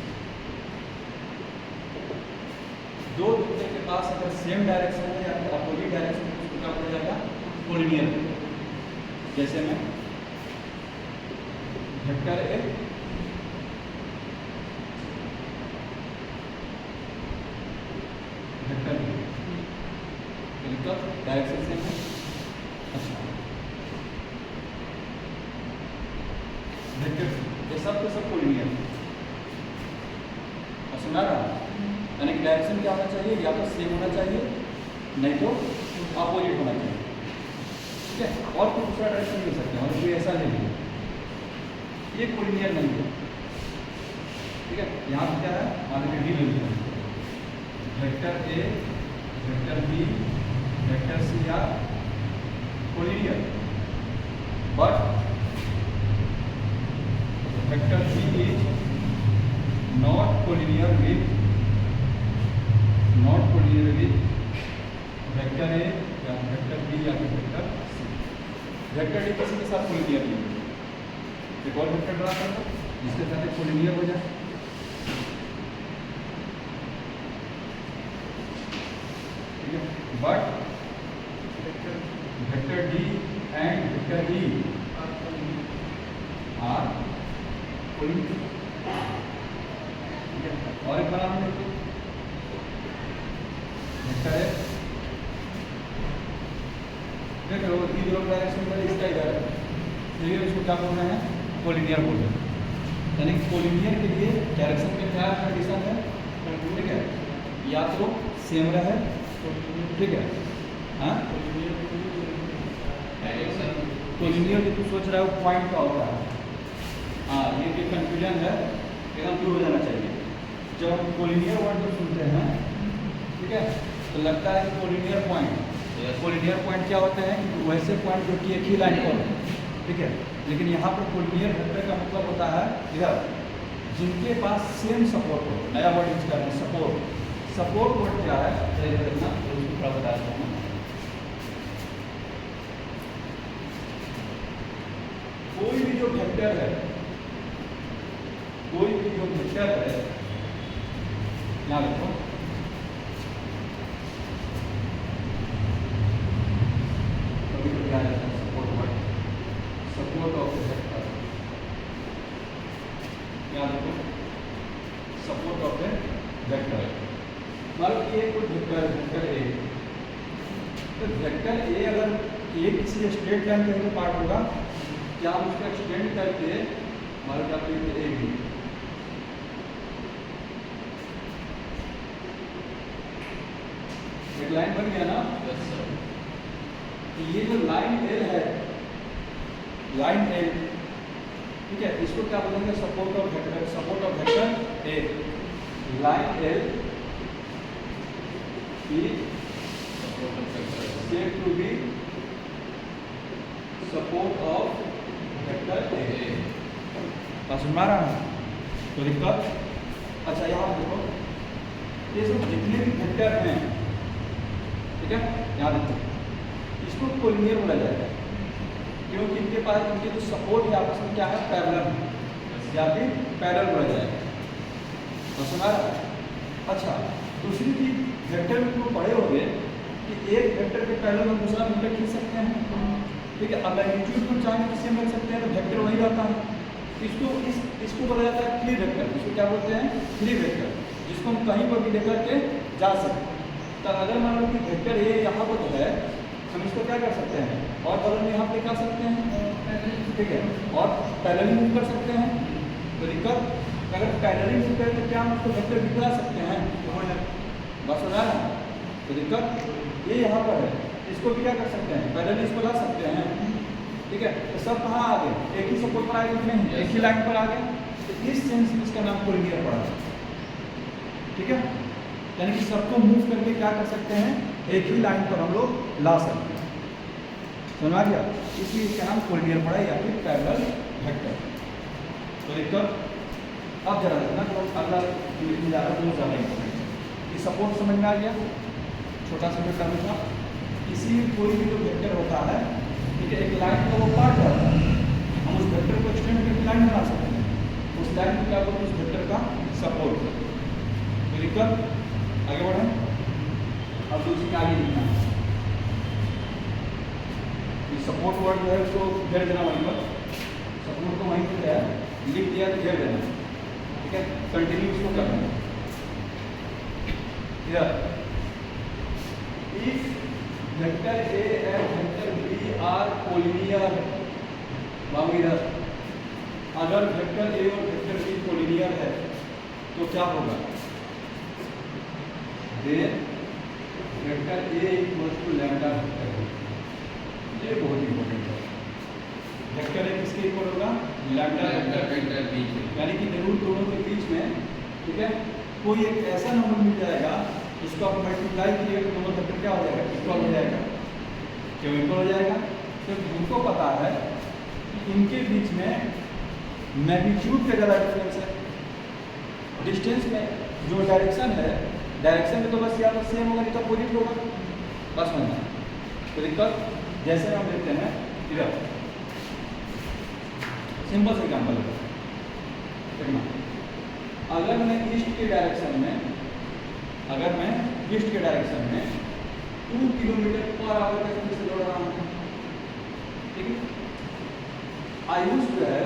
दो वेक्टर के पास अगर सेम डायरेक्शन है या फिर अपोजिट डायरेक्शन है तो क्या हो जाएगा, कोलिनियर। जैसे मैं वेक्टर ए वेक्टर बी, इनका डायरेक्शन सेम है। अच्छा, वेक्टर ये सब के सब कोलिनियर, और सुना रहा, यानी कि डायरेक्शन क्या होना चाहिए, या तो सेम होना चाहिए नहीं तो अपोजिट होना चाहिए, ठीक है। और कोई दूसरा डायरेक्शन मिल सकते हैं, और कोई ऐसा नहीं है, ये कोलिनियर नहीं है, ठीक है। यहाँ पे क्या है, मान लीजिए डी ले लिया, vector A vector B vector C are collinear, but vector C is not collinear with vector A या वेक्टर बी या वेक्टर सी। वेक्टर डी किसी के साथ कोलिनियर नहीं है, एक और वेक्टर ड्रा कर दो जिसके साथ एक कोलिनियर हो जाए, ठीक है। But vector D and vector E R collinear, ठीक है। और एक बना हमने वेक्टर है, देख लो दोनों डायरेक्शन में इसका इधर है, देखिए इसको क्या बोलना है, कोलिनियर बोल रहे हैं। यानी कोलिनियर के लिए डायरेक्शन में क्या कंडीशन है, ठीक है, या तो सेम रहे, ठीक है। हाँ, कोलिनियर जो तू सोच रहा है वो पॉइंट का होता है, हाँ, ये जो कंफ्यूजन है एकदम दूर हो जाना चाहिए। जब हम कोलिनियर वर्ड को सुनते हैं, ठीक है, तो लगता है कि कोलिनियर पॉइंट, कोलिनियर पॉइंट क्या होते हैं, वैसे पॉइंट जो कि एक ही लाइन पर, ठीक है। लेकिन यहाँ पर कोलिनियर वेक्टर का मतलब होता है इधर जिनके पास सेम सपोर्ट हो, नया वर्ड यूज कर रहे हैं सपोर्ट। सपोर्ट वर्ड क्या है, देखना उसको थोड़ा बता देता हूँ। कोई भी जो वेक्टर है, कोई भी जो वेक्टर है, यहाँ लिखो, कभी कभी आ जाता है support word, support of vector, यहाँ लिखो सपोर्ट ऑफ ए वेक्टर। मान लो ये कोई वेक्टर है, वेक्टर ए, तो वेक्टर ए अगर ए किसी स्ट्रेट लाइन का जो पार्ट होगा, क्या हम उसको एक्सटेंड करके मान लो क्या लिखते ए बी, एक लाइन बन गया ना। ये जो लाइन एल है, लाइन एल, ठीक है, इसको क्या बोलेंगे, support of vector, support of vector A. Line L is said to be support of vector A। बात सुन पा रहा है? तो दिक्कत, अच्छा यहाँ देखो, ये सब जितने भी वेक्टर हैं, ठीक है, यहाँ देखो, इसको कोलिनियर बोला जाएगा क्योंकि इनके पास इनके जो सपोर्ट है आपस में क्या है, पैरेलल है, या फिर पैरेलल बोला जाएगा। तो सुना रहा है? अच्छा, दूसरी चीज वेक्टर में तुम पढ़े होंगे कि एक वेक्टर के पैरेलल में दूसरा वेक्टर खींच सकते हैं, ठीक है। अब मैग्नीट्यूड को चाहे तो सेम रख सकते हैं, तो वेक्टर वही रहता है। इसको बोला जाता है फ्री वेक्टर। इसको क्या बोलते हैं? फ्री वेक्टर, जिसको हम कहीं पर भी लेकर के जा सकते हैं। तो अगर मान लो कि वेक्टर ए यहाँ पर जो है, हम इसको क्या कर सकते हैं, और बगल में यहाँ पे कर सकते हैं, ठीक है, और पैरेलल मूव कर सकते हैं। तो दिक्कत, अगर पैरेलल मूव करें तो क्या हम उसको वेक्टर दिखला सकते हैं? बस हो रहा है। तो दिक्कत ये यहाँ पर है, इसको भी क्या कर सकते हैं, पैरेलल इसको ला सकते हैं, ठीक है। तो सब कहाँ आ गए, एक ही सपोर्ट पर आ गए, नहीं एक ही लाइन पर आ गए। तो इस सेंस में इसका नाम कोलिनियर पड़ा, ठीक है। यानी कि सबको मूव करके क्या कर सकते हैं, एक ही लाइन पर हम लोग ला सकते हैं। समझ गया? इसलिए इसका नाम कोलिनियर पड़ा या फिर पैरेलल वेक्टर। तो दिक्कत, अब जरा देखना तो अगला ज़्यादा बहुत ज़्यादा इंपॉर्टेंट है। ये सपोर्ट समझ में आ गया, छोटा सा वेक्टर था। इसी कोई भी जो वेक्टर होता है, ठीक है, एक लाइन का वो पार्ट रहता है, हम उस वेक्टर को एक्सटेंड करके लाइन बना सकते हैं। उस लाइन को क्या बोलते हैं, उस वेक्टर का सपोर्ट। तो दिक्कत, आगे बढ़ें। अब दूसरी आगे लिखना है, ये सपोर्ट वर्ड जो है उसको घेर देना वहीं पर, सपोर्ट को वहीं पर है लिख दिया तो घेर देना, ठीक है। कंटिन्यू इसको करना। इधर इस vector A and vector B are collinear, इधर अगर वेक्टर ए और वेक्टर बी कोलिनियर है तो क्या होगा, vector A equals to lambda vector. ये बहुत इंपॉर्टेंट है। वेक्टर ए किसके इक्वल होगा, लैम्डा वेक्टर बी, यानी कि जरूर दोनों के बीच में, ठीक है, कोई एक ऐसा नंबर मिल जाएगा इसको आप मल्टीप्लाई किए तो दोनों वेक्टर क्या हो जाएगा, इक्वल हो जाएगा। क्यों इक्वल हो जाएगा? तो हमको पता है कि इनके बीच में मैग्नीट्यूड का ज़्यादा डिफरेंस है, डिस्टेंस में जो डायरेक्शन है, डायरेक्शन में तो बस या तो सेम होगा नहीं तो अपोजिट होगा, बस होना। तो दिक्कत, जैसे हम देखते हैं इधर सिंपल से एग्जाम्पल देखना, अगर मैं ईस्ट के डायरेक्शन में, अगर मैं ईस्ट के डायरेक्शन में 2 किलोमीटर पर आवर का स्पीड से दौड़ रहा हूँ, ठीक है, आयुष जो है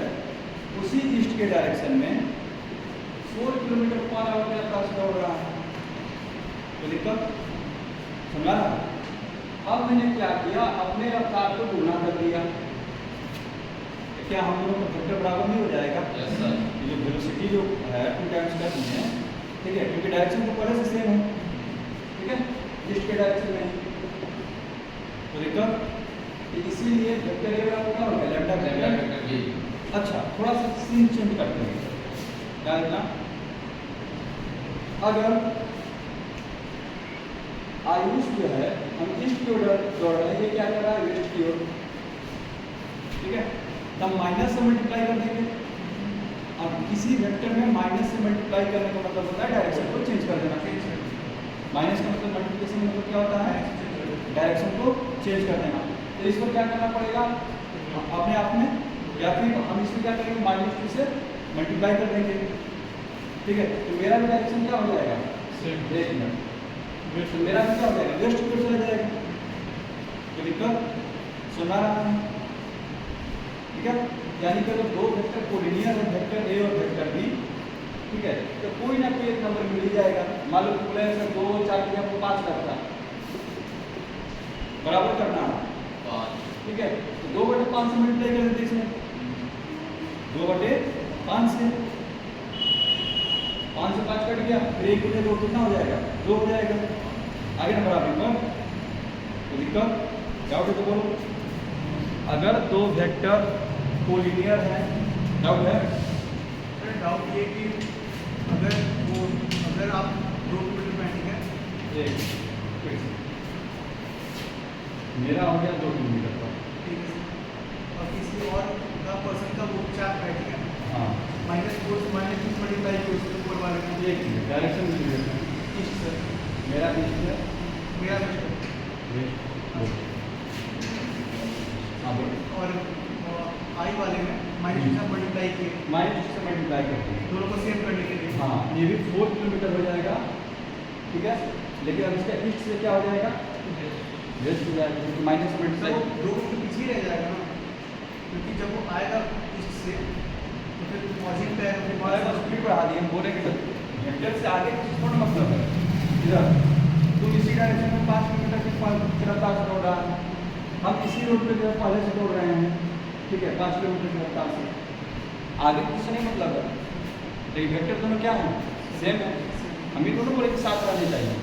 उसी ईस्ट के डायरेक्शन में 4 किलोमीटर पर आवर के रफ्तार से दौड़ रहा है। तो दिक्कत समझा ना? अब मैंने क्या किया, अपने रफ्तार को गुना कर दिया, क्या हम दोनों का वेक्टर बराबर नहीं हो जाएगा? Yes sir. ये जो वेलोसिटी जो है 2 टाइम्स कर दी है, ठीक है, क्योंकि डायरेक्शन तो पहले से सेम है, ठीक है, ईस्ट के डायरेक्शन में। तो दिक्कत, इसीलिए वेक्टर ए बराबर क्या होगा, लैम्डा वेक्टर बी। अच्छा, थोड़ा सा सीन चेंज करते हैं, क्या लिखना, अगर आयुष जो है हम ईस्ट की ओर दौड़ रहे हैं, ये क्या कर रहा है, वेस्ट की ओर, ठीक है, तब माइनस से मल्टीप्लाई कर देंगे। अब किसी वेक्टर में माइनस से मल्टीप्लाई करने का मतलब होता है डायरेक्शन को चेंज कर देना। माइनस का मतलब मल्टीप्लिकेशन मतलब क्या होता है, डायरेक्शन को चेंज कर देना। तो इसको क्या करना पड़ेगा अपने आप में, या फिर हम इसको क्या करेंगे, -2 से मल्टीप्लाई कर देंगे, ठीक है। तो मेरा भी डायरेक्शन क्या हो जाएगा, एक मिनट, तो मेरा भी क्या हो जाएगा, वेस्ट की ओर चला जाएगा। तो दिक्कत सुना रहा है, ठीक है। यानी कि अगर दो वेक्टर कोलिनियर है, वेक्टर ए और वेक्टर बी, ठीक है, तो कोई ना कोई एक नंबर मिल ही जाएगा। मान लो बोले सर 2 4 की आपको 5 लगता, बराबर करना है 5, ठीक है, तो 2/5 से मल्टीप्लाई कर देते इसमें, 2/5 से 5 से 5 कट गया, फिर 1 गुणे 2 कितना हो जाएगा, 2 हो जाएगा। आगे नंबर आप पर तो दिक्कत, डाउट है तो बोलो। अगर दो वेक्टर कोलिनियर है, डाउट है? डाउट ये कि अगर आप 2 किलोमीटर पेंडिंग है, एक मिनट, डायरेक्शन भी लिख देते हैं। ईस्ट सर, मेरा ईस्ट है, मेरा वेस्ट वेस्ट, बोलो। हाँ बोलो। और आई वाले में माइनस के साथ मल्टीप्लाई किए, माइनस से मल्टीप्लाई करते हैं। दोनों को सेव करने के लिए। हाँ, ये भी 4 किलोमीटर हो जाएगा, ठीक है। लेकिन अब इसका ईस्ट से क्या हो जाएगा, वेस्ट हो जाएगा, क्योंकि माइनस सर मल्टीप्लाई। वो 2 के पीछे ही रह जाएगा ना, क्योंकि जब वो आएगा ईस्ट से तो फिर पॉजिटिव पे आएगा, फिर हमारे पास स्पीड बढ़ा दी, हम बोले कि वेक्टर से आगे कुछ थोड़ा मतलब है। इधर तुम इसी डायरेक्शन में 5 किलोमीटर की रफ्तार से दौड़ रहा है, हम इसी रोड पे जो है पहले से दौड़ रहे हैं, ठीक है, 5 किलोमीटर की रफ्तार से। आगे कुछ नहीं मतलब है, लेकिन वेक्टर दोनों क्या है, सेम है। हम ही दोनों बोले कि साथ रहने चाहिए।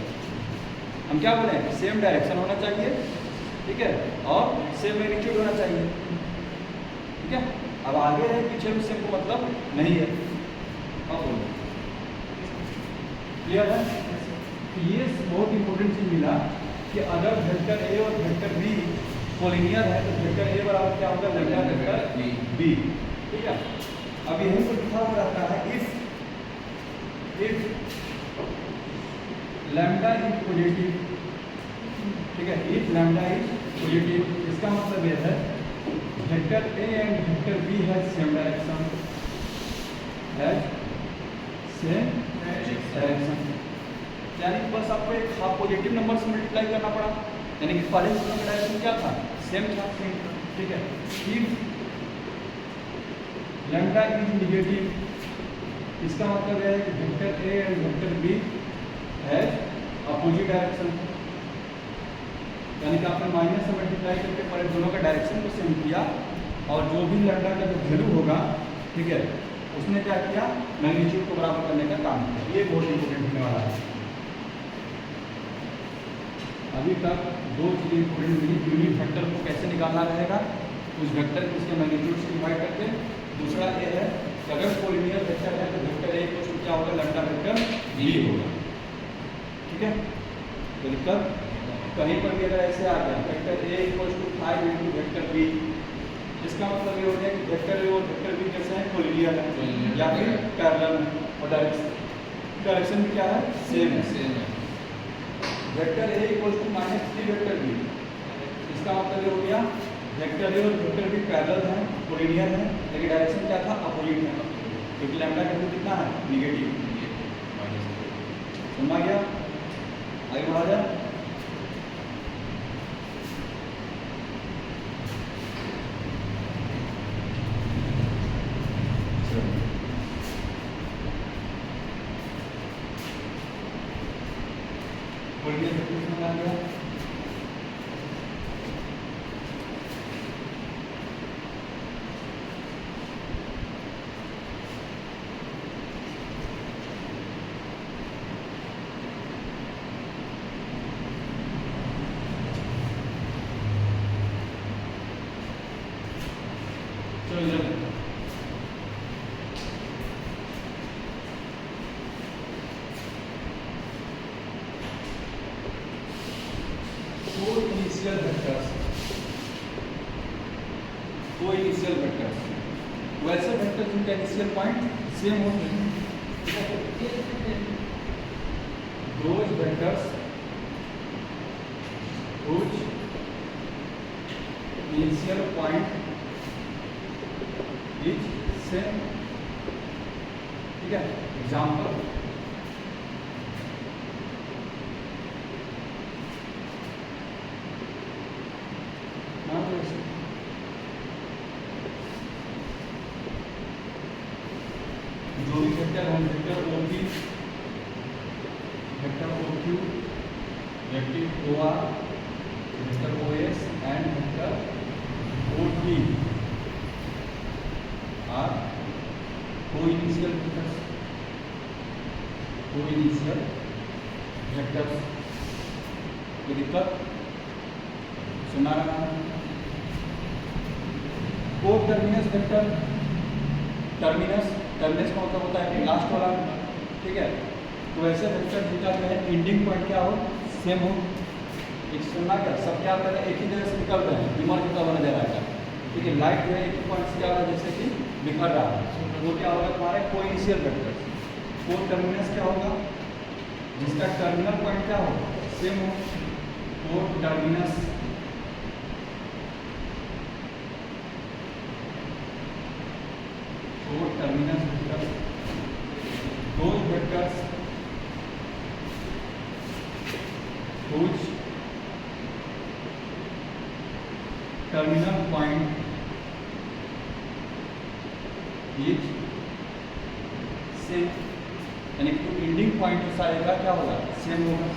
हम क्या बोले, सेम डायरेक्शन होना चाहिए, ठीक है, और सेम मैग्नीट्यूड होना चाहिए, ठीक है। अब आगे है पीछे में सेम को मतलब नहीं है। अब बोलो, क्लियर है। तो ये बहुत इंपॉर्टेंट चीज मिला कि अगर वेक्टर ए और वेक्टर बी कोलिनियर है तो वेक्टर ए बराबर क्या होगा, लैम्डा वेक्टर बी, ठीक है। अब यहीं पर लिखा हुआ रहता है इफ लैम्डा इज पॉजिटिव, ठीक है, इफ लैम्डा इज पॉजिटिव, इसका मतलब यह है vector A and vector B has same direction, यानी कि बस आपको एक हाफ पॉजिटिव नंबर से मल्टीप्लाई करना पड़ा, यानी कि पहले दोनों का डायरेक्शन क्या था, सेम था, ठीक है। इफ लैम्डा इज निगेटिव, इसका मतलब है कि vector A and vector B has opposite direction, यानी कि आपने माइनस से मल्टीप्लाई करके पहले दोनों का डायरेक्शन को सेम किया, और जो भी लैम्डा का जो वैल्यू होगा, ठीक है, उसने क्या किया, मैग्नीट्यूड को बराबर करने का काम किया। ये बहुत इंपॉर्टेंट होने वाला है। अभी तक दो चीज़ें इंपॉर्टेंट मिली, यूनिट वेक्टर को कैसे निकालना रहेगा, उस वेक्टर को उसके मैग्नीट्यूड से डिवाइड करके। दूसरा ये है कि अगर कोलिनियर वेक्टर है तो वेक्टर ए को क्या होगा, लैम्डा वेक्टर बी होगा, ठीक है। तो दिक्कत कहीं पर भी अगर ऐसे आ गया vector A equals to 5 into vector B, इसका मतलब ये हो गया कि वेक्टर ए और वेक्टर बी कैसे हैं, कोलिनियर है या फिर पैरेलल है, और डायरेक्शन भी क्या है, सेम है। Vector A equals to -3 vector B, इसका मतलब ये हो गया वेक्टर ए और वेक्टर बी पैरेलल है, कोलिनियर है, लेकिन डायरेक्शन क्या था, अपोजिट है, क्योंकि लैम्डा का वैल्यू कितना है, निगेटिव। समझ गया, आगे बढ़ा जाए। कोलिनियर वेक्टर समझ आ गया। चलो इधर इनिशियल वेक्टर्स, वैसे वेक्टर जिनका इनिशियल पॉइंट सेम हो, those vectors whose initial point is same, ठीक है। एग्जाम्पल, जो भी वेक्टर है, vector O P, vector O Q, vector O R, vector O S and vector O T are coinitial vectors, coinitial vectors. कोई दिक्कत सुना रहा है। को टर्मिनस वेक्टर, टर्मिनस का मतलब होता है लास्ट वाला, ठीक है। तो ऐसे वेक्टर जिनका जो है एंडिंग पॉइंट क्या हो, सेम हो। एक सुनना क्या, सब क्या कर रहे हैं, एक ही जगह से निकल रहे हैं, बीमार की तरह नजर आएगा, ठीक है। लाइट जो है एक ही पॉइंट से क्या हो रहा है, जैसे कि बिखर रहा है, वो क्या होगा, तुम्हारे कोइनिशियल वेक्टर, को टर्मिनस क्या होगा, जिसका टर्मिनल पॉइंट क्या होगा, सेम हो, को terminus vector, those vectors whose terminal point is same, यानी कि जो एंडिंग पॉइंट उस आएगा क्या होगा, सेम होगा।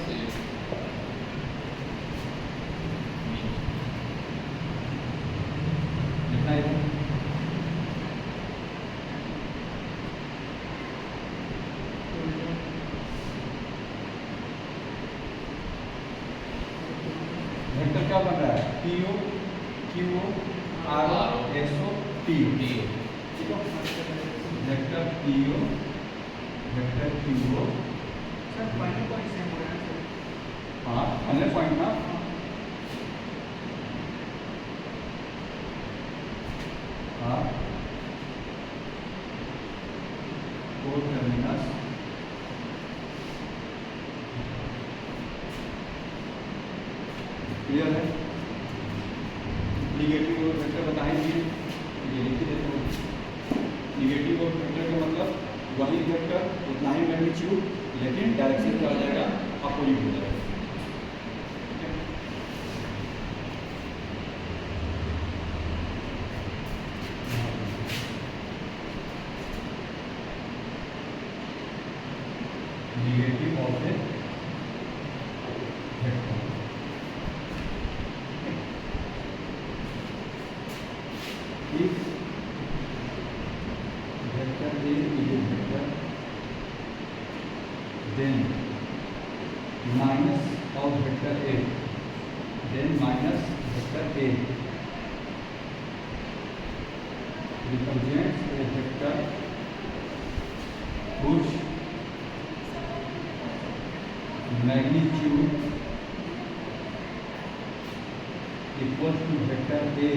लिखना है वेक्टर क्या बन रहा है, P O Q O R O S O T, ठीक है, vector P O vector Q O. Sir final point same हो रहा है सर। हाँ फाइनल पॉइंट ना, हाँ को टर्मिनस क्लियर है। निगेटिव और वेक्टर बताएंगे, ये लिख देते हो। निगेटिव और वेक्टर का मतलब वही वेक्टर उतना ही मैग्नीट्यूड, लेकिन डायरेक्शन क्या हो जाएगा, अपोजिट हो जाएगा। Negative of A vector, if vector A is a vector, then minus of vector A, then minus vector A represents a vector whose magnitude equals to vector A,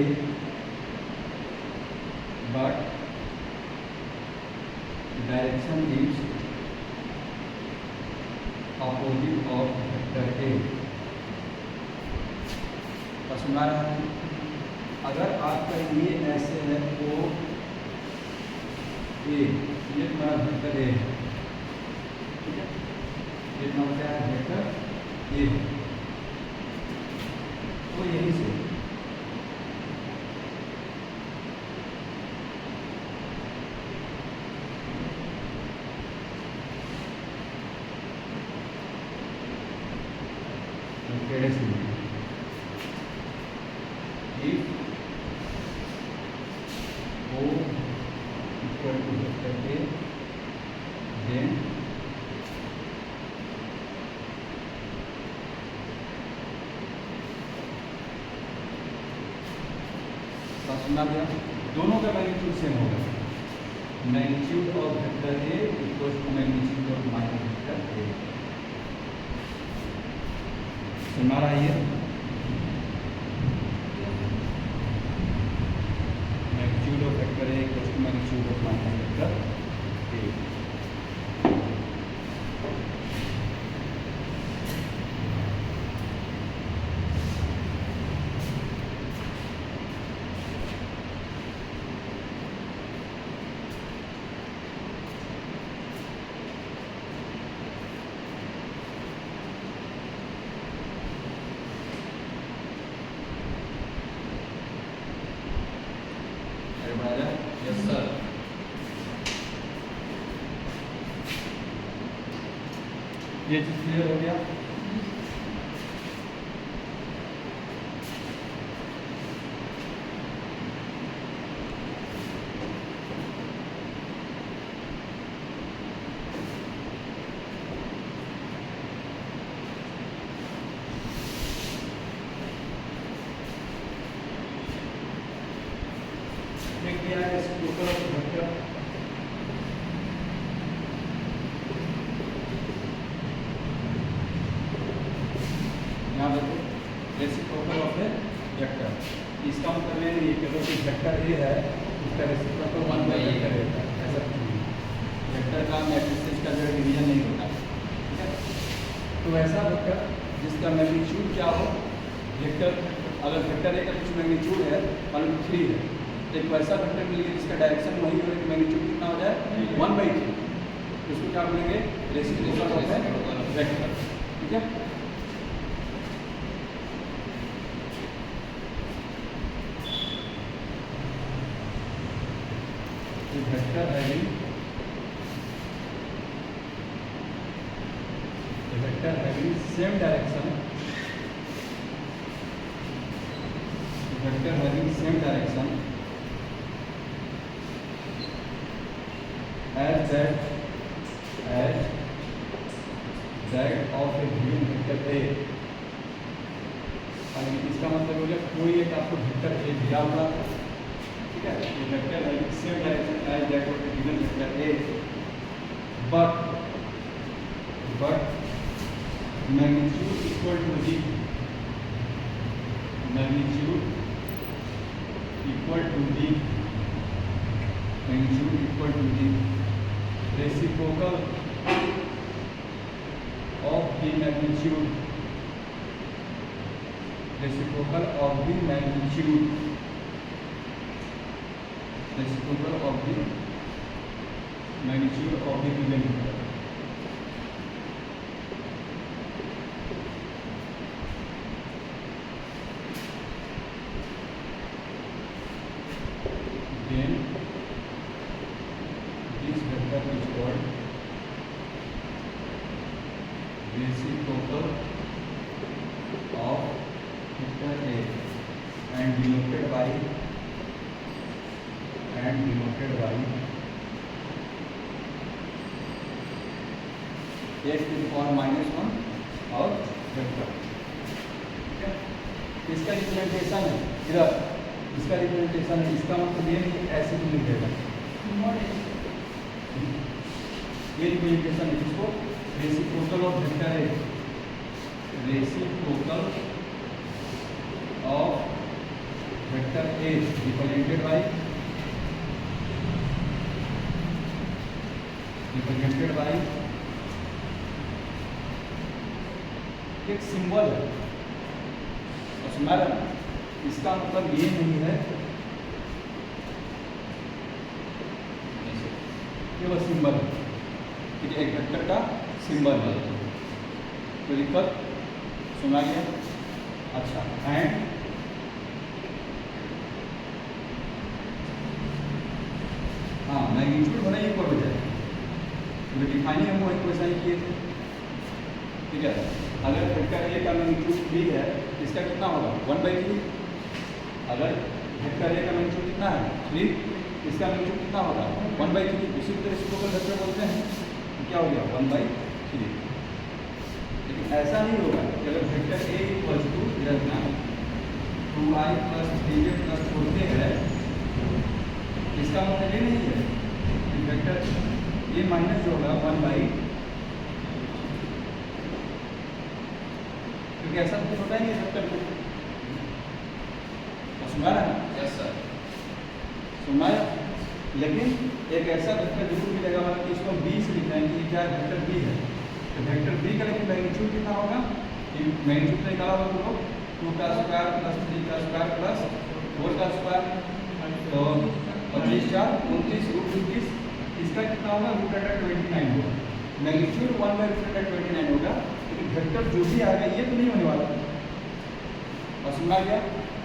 but direction is opposite of vector A। और सुना रहा है, अगर आप कहेंगे ऐसे है तो ए, ये तुम्हारा वेक्टर ए है, ठीक है, ये तुम्हारा क्या है, वेक्टर ए है, तो यही से if O equal to vector A, then सुना दिया, दोनों का मैग्नीट्यूड सेम होगा, magnitude of vector A equal to magnitude of minus vector A. सुना रहा है, magnitude of vector A equal to magnitude of minus vector A. Yes sir, ये चीज क्लियर हो गया। एक दिया है टोटल ऑफ वेक्टर, यहाँ देखो रेसिप्रोकल ऑफ ए वेक्टर, इसका मतलब ये नहीं कि अगर कोई वेक्टर ए है उसका रेसिप्रोकल 1/a करेगा, ऐसा वेक्टर का मैट्रिसेस का जो तो वैसा वेक्टर जिसका मैग्नीट्यूड क्या हो, वेक्टर अगर वेक्टर ए का कुछ मैग्नीट्यूड है मान लो 3 है, तो एक वैसा वेक्टर मिलेगा जिसका डायरेक्शन वही हो, मैग्नीट्यूड कितना हो जाए 1/3, उसको क्या बोलेंगे रेसिप्रोकल ऑफ वेक्टर। ठीक है, vector having same direction, vector having same direction as that of a given vector A। इसका मतलब हो गया कोई एक आपको वेक्टर A दिया हुआ, ठीक है, ये vector having same direction as that of a given vector A, but magnitude equal to d, magnitude equal to d, magnitude equal to d, reciprocal of the magnitude, reciprocal of the magnitude, reciprocal of the magnitude of the given vector। Then this vector is called reciprocal of vector A and denoted by x to the power -1 और vector. ठीक है, इसका representation है इधर, इसका representation है, इसका मतलब ये नहीं ऐसे भी लिख देगा, ये रिप्रेजेंटेशन है इसको रेसिप्रोकल ऑफ वेक्टर है, reciprocal of vector A represented by एक सिंबल है, और सुना रहे ना, इसका मतलब ये नहीं है ये वो सिंबल है, ठीक है, एक वेक्टर का सिंबल है, कोई दिक्कत सुना गया। अच्छा, एंड हाँ मैग्नीट्यूड होना इक्वल हो जाएगा, तो डिफाइनिंग हम वही क्वेश्चन ही किए थे। ठीक है, अगर वेक्टर ए का मैग्नीट्यूड 3 है, इसका कितना होगा 1/3, अगर वेक्टर ए का मैग्नीट्यूड कितना है 3, इसका मैग्नीट्यूड कितना होगा 1/3, इसी तरह रेसिप्रोकल वेक्टर बोलते हैं, तो क्या हो गया 1/3। लेकिन ऐसा नहीं होगा कि अगर vector A equal to 2i + 3j + 4k है, इसका मतलब ये नहीं है कि वेक्टर ये माइनस जो होगा 1/, क्योंकि ऐसा कुछ होता ही नहीं वेक्टर को, सुना ना? यस सर, सुना। लेकिन एक ऐसा वेक्टर जरूर मिलेगा, मतलब कि इसको बी से लिखना है कि क्या वेक्टर बी है, तो वेक्टर बी का लेकिन मैग्नीट्यूड कितना होगा, मैग्नीट्यूड निकाला होगा तो 2 का स्क्वायर + 3 का स्क्वायर + 4 का स्क्वायर, तो 25 × 4 29 √29, इसका कितना होगा √29 होगा, मैग्नीट्यूड 1/√29 होगा। लेकिन वेक्टर जो भी आएगा ये तो नहीं होने वाला, और सुना गया।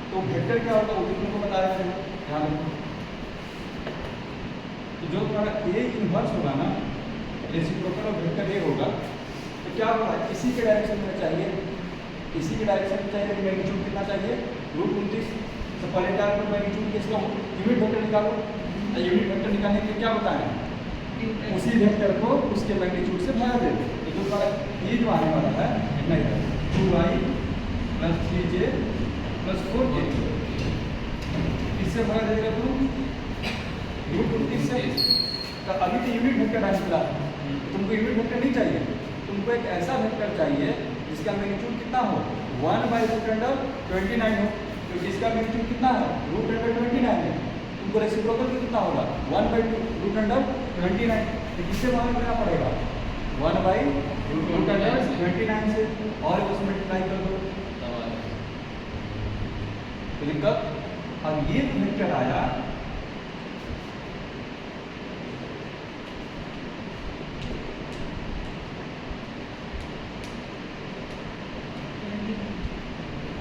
तो वेक्टर क्या होगा वो भी तुमको बता रहे हैं, ध्यान रखो। तो जो तुम्हारा ए इनवर्स होगा ना, रेसिप्रोकल ऑफ वेक्टर ए होगा, तो क्या होगा इसी के डायरेक्शन में चाहिए, इसी के डायरेक्शन में चाहिए, मैग्नीट्यूड कितना चाहिए √29। तो पहले क्या करो मैग्नीट्यूड के इसका यूनिट वेक्टर निकालो, यूनिट वेक्टर निकालने के लिए क्या बताएं, उसी वेक्टर को उसके मैग्नीट्यूड से भाग दे। तो जो तुम्हारा ये जो आने वाला है इतना ही है 2i + 3j + 4k, इससे भाग देगा तुम √29 से। तो अभी तो यूनिट वेक्टर आ निकला, तुमको यूनिट वेक्टर नहीं चाहिए, तुमको एक ऐसा वेक्टर चाहिए जिसका मैग्नीट्यूड कितना हो 1/√29 हो, तो जिसका मैग्नीट्यूड कितना है √29 है, तुमको रेसिप्रोकल कितना होगा 1/√29, तो किससे भाग करना पड़ेगा 1/√29 1 बाई रूट 29 से और उसमें मल्टीप्लाई कर दो तो दिक्कत। अब ये वेक्टर आया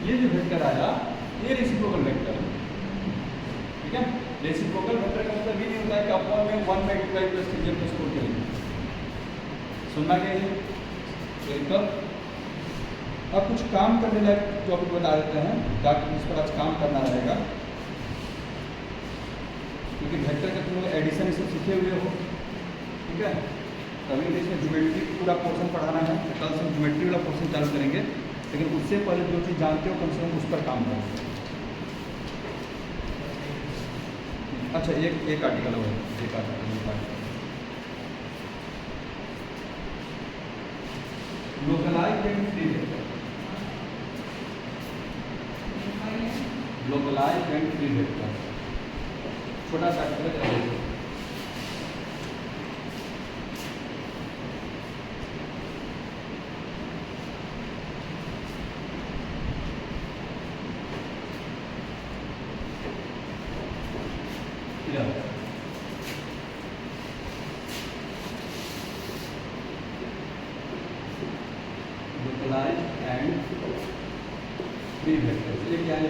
ये जो वेक्टर आया ये रेसिप्रोकल वेक्टर है, ठीक है। रेसिप्रोकल वेक्टर का मतलब ये नहीं होता है कि अपॉन में 1 मल्टीप्लाई प्लस 3 प्लस 4 करेंगे। सुनना क्या है तो अब कुछ काम करने लायक टॉपिक बता देते हैं ताकि इस पर आज काम करना रहेगा, क्योंकि वेक्टर का तुम एडिशन सब सीखे हुए हो, ठीक है। अभी इसमें ज्योमेट्री पूरा पोर्शन पढ़ाना है, कल से ज्योमेट्री वाला पोर्शन चालू करेंगे, लेकिन उससे पहले जो चीज़ जानते हो कम से कम उस पर काम करो। अच्छा एक आर्टिकल हो एक article localized and free vector, localized and free vector, छोटा सा आर्टिकल है। लोकलाइज्ड एंड फ्री वेक्टर, चलिए क्या है।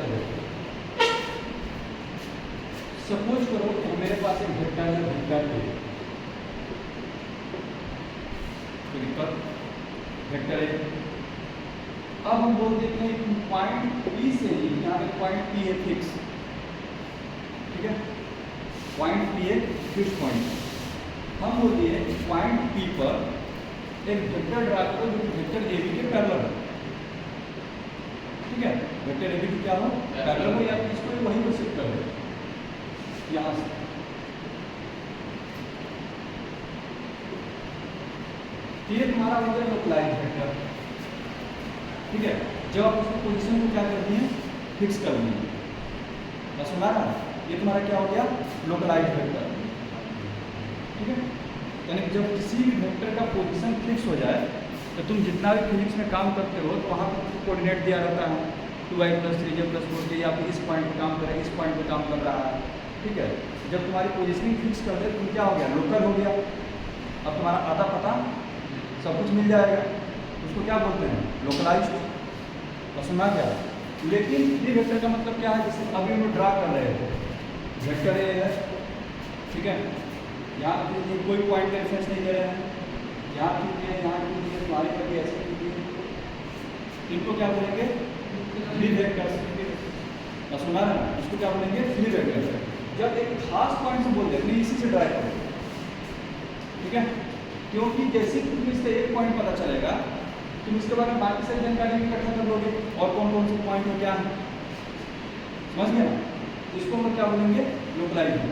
सपोज करो कि मेरे पास एक वेक्टर है वेक्टर ए, वेक्टर ए। अब हम बोल देते हैं कि पॉइंट पी से यहाँ पे पॉइंट पी है फिक्स, ठीक है। पॉइंट पी एक फिक्स पॉइंट, हम बोलिए पॉइंट पी पर एक वेक्टर ड्रा करो जो कि वेक्टर ए बी के पैरेलल है, ठीक है। वेक्टर ए बी की क्या हो पैरेलल हो, या इसको वहीं पर शिफ्ट कर दो यहाँ से। ये तुम्हारा हो गया लोकलाइज्ड वेक्टर, ठीक है। जब आप उसकी पोजीशन को क्या करनी है फिक्स करनी है, बस सुना ना, ये तुम्हारा क्या हो गया लोकलाइज्ड वेक्टर, ठीक है। यानी कि जब किसी भी वेक्टर का पोजीशन फिक्स हो जाए तो तुम जितना भी फिजिक्स में काम करते हो तो वहाँ पर कोऑर्डिनेट दिया रहता है 2i + 3j + 4j, या फिर इस पॉइंट पर काम कर रहा है, इस पॉइंट पर काम कर रहा है, ठीक है। जब तुम्हारी पोजीशनिंग फिक्स कर दे तुम क्या हो गया लोकल हो गया। अब तुम्हारा आता पता सब कुछ मिल जाएगा, उसको क्या बोलते हैं लोकलाइज्ड, तो सुना क्या। लेकिन ये वेक्टर का मतलब क्या है, जैसे अभी हम ड्रा कर रहे थे वेक्टर ए है, ठीक है। यहाँ पे कोई पॉइंट का रेफरेंस नहीं दे रहे हैं, यहाँ कीजिए यहाँ कीजिए, तुम्हारे पर भी ऐसे कीजिए, इनको क्या बोलेंगे फ्री वेक्टर, सुना रहे ना, इसको क्या बोलेंगे फ्री वेक्टर। जब एक खास पॉइंट से बोल देते इसी से ड्राइव करो, ठीक है। क्योंकि जैसे कि तुम्हें इससे एक पॉइंट पता चलेगा तुम इसके बारे में बाकी सारी जानकारी भी इकट्ठा कर लोगे और कौन कौन से पॉइंट में क्या है, समझ गए ना। इसको हम क्या बोलेंगे लोकलाइज्ड।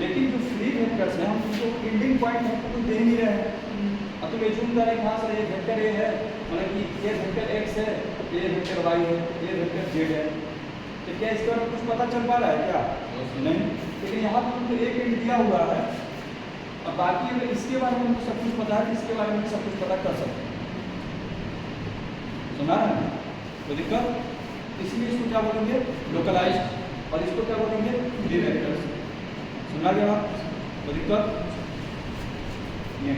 लेकिन जो फ्री वेक्टर्स हैं हम उनको एंडिंग पॉइंट हमको कुछ दे नहीं रहे हैं। अब तुम एज्यूम करें कहाँ से ये वेक्टर ए है, मतलब कि ये वेक्टर एक्स है, ये वेक्टर वाई है, ये वेक्टर जेड है, तो क्या इसके बारे में कुछ पता चल पा रहा है क्या नहीं। लेकिन यहाँ पर तुमको एक एंड दिया हुआ है, अब बाकी अगर इसके बारे में हमको सब कुछ पता है तो इसके बारे में सब कुछ पता कर सकते हैं, सुना रहे हैं तो दिक्कत। इसलिए इसको क्या बोलेंगे लोकलाइज्ड और इसको क्या बोलेंगे फ्री वेक्टर्स, सुना गया तो दिक्कत ये